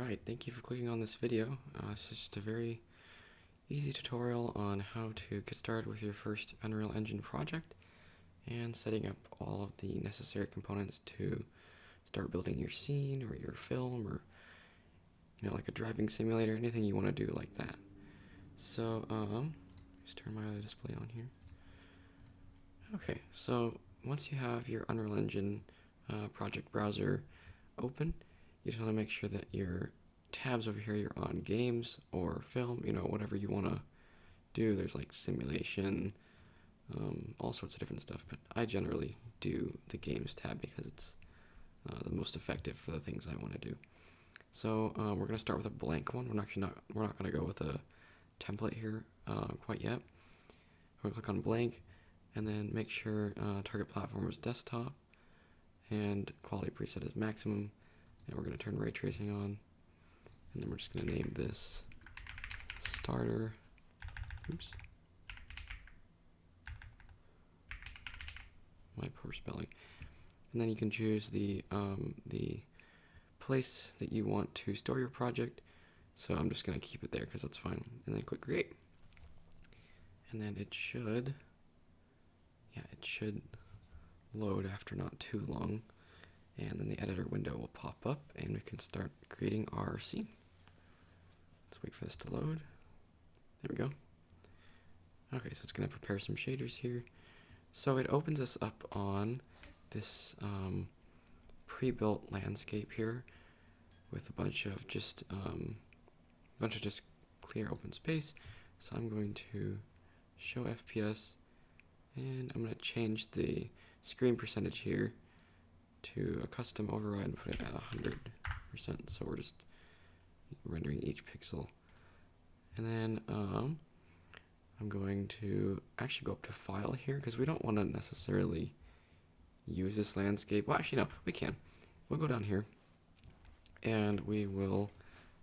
Alright, thank you for clicking on this video. It's just a very easy tutorial on how to get started with your first Unreal Engine project and setting up all of the necessary components to start building your scene or your film or like a driving simulator, anything you want to do like that. So just turn my other display on here. Okay, so once you have your Unreal Engine project browser open, you just want to make sure that your tabs over here, you're on games or film, whatever you want to do. There's like simulation, all sorts of different stuff, but I generally do the games tab because it's the most effective for the things I want to do. So we're going to start with a blank one. We're not going to go with a template here quite yet. We're going to click on blank and then make sure target platform is desktop and quality preset is maximum. And we're going to turn ray tracing on, and then we're just going to name this starter. Oops. My poor spelling. And then you can choose the place that you want to store your project. So I'm just going to keep it there because that's fine. And then click create. And then it should load after not too long. And then the editor window will pop up and we can start creating our scene. Let's wait for this to load. There we go. Okay, so it's going to prepare some shaders here. So it opens us up on this pre-built landscape here with a bunch of just clear open space. So I'm going to show FPS and I'm going to change the screen percentage here to a custom override and put it at 100%, so we're just rendering each pixel. And then I'm going to actually go up to file here because we don't want to necessarily use this landscape. Well, actually no, we can. We'll go down here and we will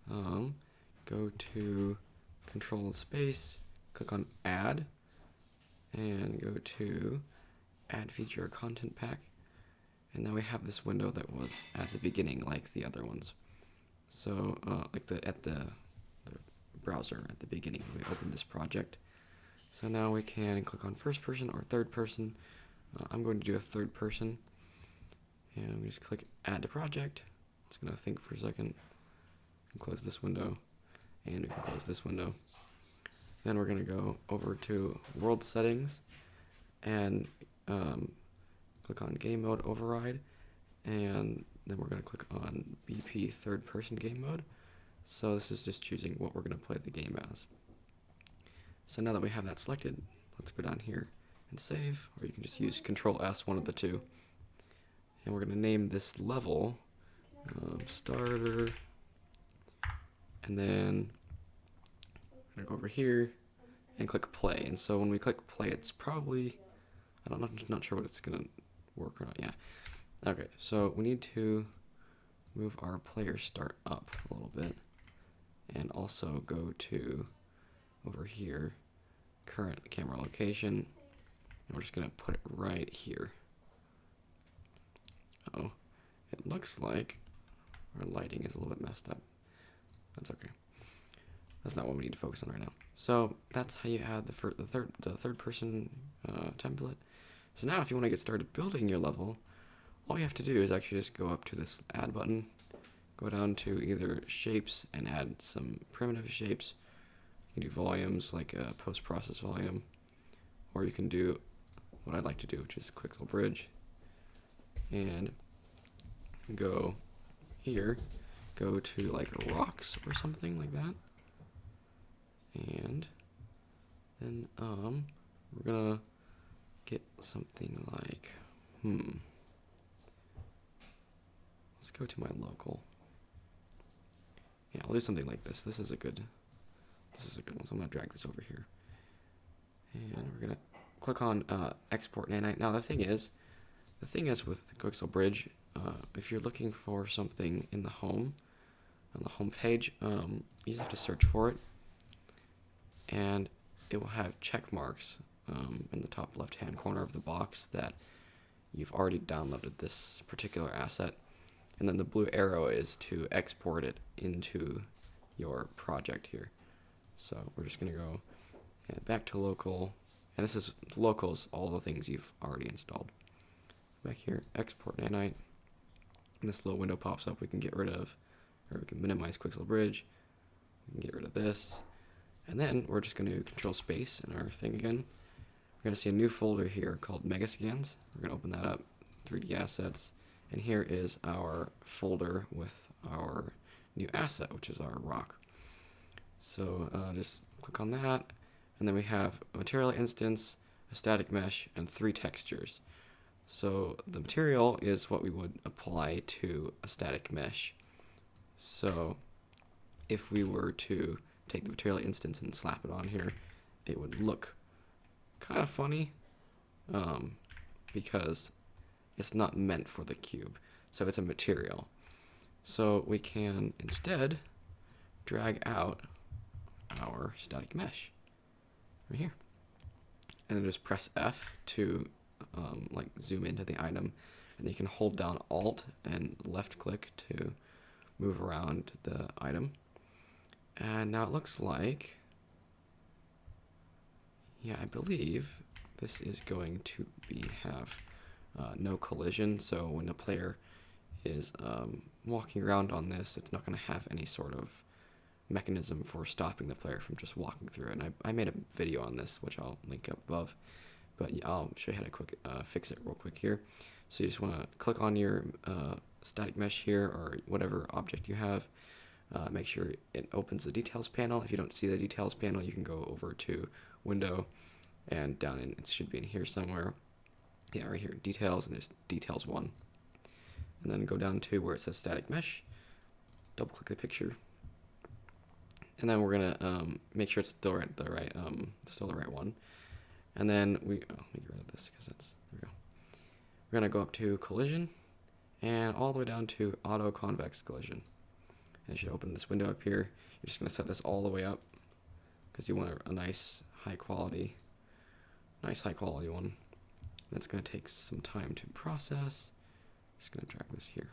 go to control space, click on add, and go to add feature content pack. And now we have this window that was at the beginning like the other ones. So like at the browser at the beginning, we opened this project. So now we can click on first person or third person. I'm going to do a third person. And we just click add to project. It's going to think for a second. We can close this window. And we can close this window. Then we're going to go over to world settings and click on game mode override, and then we're going to click on BP third person game mode. So this is just choosing what we're going to play the game as. So now that we have that selected, let's go down here and save, or you can just use Control S, one of the two. And we're going to name this level starter, and then we're going to go over here and click play. And so when we click play, it's probably, I'm not sure what it's going to work or not. Yeah. Okay, so we need to move our player start up a little bit and also go to over here, current camera location, and we're just going to put it right here. Oh, it looks like our lighting is a little bit messed up. That's okay. That's not what we need to focus on right now. So that's how you add the third person template. So now if you want to get started building your level, all you have to do is actually just go up to this add button, go down to either shapes and add some primitive shapes. You can do volumes like a post-process volume, or you can do what I like to do, which is Quixel Bridge, and go here, go to like rocks or something like that, and then we're gonna get something like, let's go to my local. Yeah, I'll do something like this. This is a good one, so I'm gonna drag this over here. And we're gonna click on export nanite. Now the thing is with the Quixel Bridge, if you're looking for something in the home, on the home page, you just have to search for it, and it will have check marks in the top left-hand corner of the box that you've already downloaded this particular asset. and then the blue arrow is to export it into your project here. So we're just going to go back to local, and this is locals, all the things you've already installed. Back here, export nanite. And this little window pops up. We can get rid of, or we can minimize Quixel Bridge. We can get rid of this. And then we're just going to control space in our thing again. We're going to see a new folder here called Megascans. We're going to open that up, 3D assets. And here is our folder with our new asset, which is our rock. So just click on that. And then we have a material instance, a static mesh, and 3 textures. So the material is what we would apply to a static mesh. So if we were to take the material instance and slap it on here, it would look kind of funny because it's not meant for the cube. So it's a material. So we can instead drag out our static mesh right here. And then just press F to like zoom into the item, and you can hold down Alt and left click to move around the item. And now it looks like, yeah, I believe this is going to have no collision. So when the player is walking around on this, it's not going to have any sort of mechanism for stopping the player from just walking through it. And I made a video on this, which I'll link up above. But yeah, I'll show you how to fix it real quick here. So you just want to click on your static mesh here, or whatever object you have. Make sure it opens the details panel. If you don't see the details panel, you can go over to Window, and down in, it should be in here somewhere. Yeah, right here, Details, and there's Details 1. And then go down to where it says Static Mesh. Double click the picture. And then we're gonna make sure it's still the right one. And then let me get rid of this because there we go. We're gonna go up to collision and all the way down to auto convex collision. And you should open this window up here. You're just gonna set this all the way up because you want a nice high quality one. That's gonna take some time to process. Just gonna drag this here.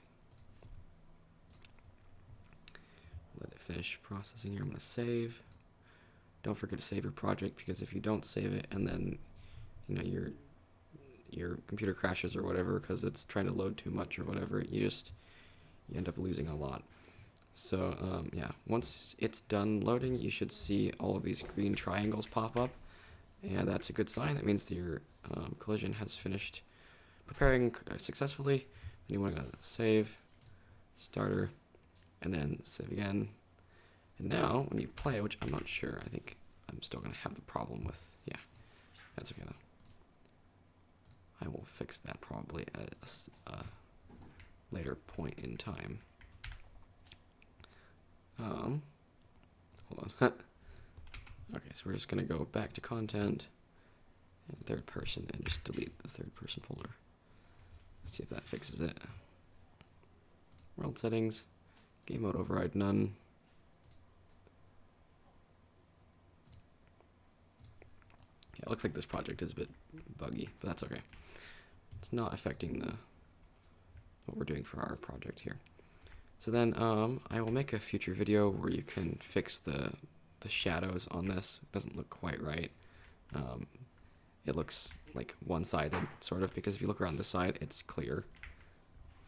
Let it finish processing here. I'm gonna save. Don't forget to save your project, because if you don't save it and then your computer crashes or whatever because it's trying to load too much or whatever, you end up losing a lot. So yeah, once it's done loading, you should see all of these green triangles pop up, and that's a good sign. That means that your collision has finished preparing successfully. Then you want to save, starter, and then save again. And now, when you play, which I'm not sure, I think I'm still going to have the problem with, yeah, that's okay though. I will fix that probably at a later point in time. Hold on. Okay, so we're just going to go back to content and third person and just delete the third person folder. Let's see if that fixes it. World settings, game mode override none. Yeah, it looks like this project is a bit buggy, but that's okay. It's not affecting what we're doing for our project here. So then I will make a future video where you can fix the shadows on this. It doesn't look quite right. It looks like one-sided, sort of, because if you look around this side, it's clear.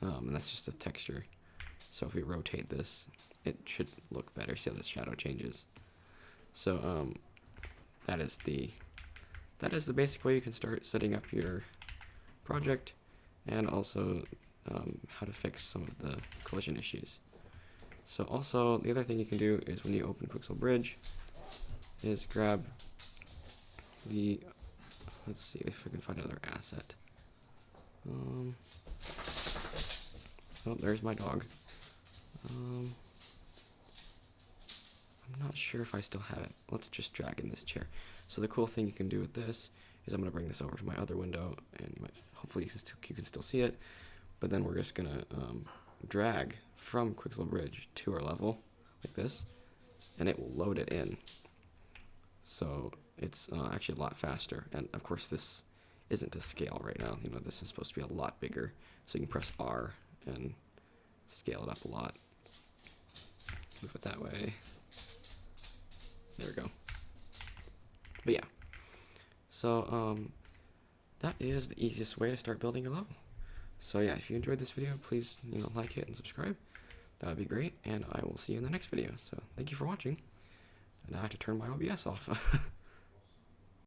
And that's just a texture. So if we rotate this, it should look better. See how the shadow changes. So that is the basic way you can start setting up your project, and also how to fix some of the collision issues. So also, the other thing you can do is when you open Quixel Bridge, is grab the, let's see if I can find another asset. Oh, there's my dog. I'm not sure if I still have it. Let's just drag in this chair. So the cool thing you can do with this is I'm going to bring this over to my other window, and hopefully you can still see it. But then we're just going to drag from Quixel Bridge to our level like this, and it will load it in. So it's actually a lot faster. And of course, this isn't to scale right now. This is supposed to be a lot bigger. So you can press R and scale it up a lot. Move it that way. There we go. But yeah, so that is the easiest way to start building a level. So yeah, if you enjoyed this video, please like it and subscribe. That would be great, and I will see you in the next video. So thank you for watching. And now I have to turn my OBS off.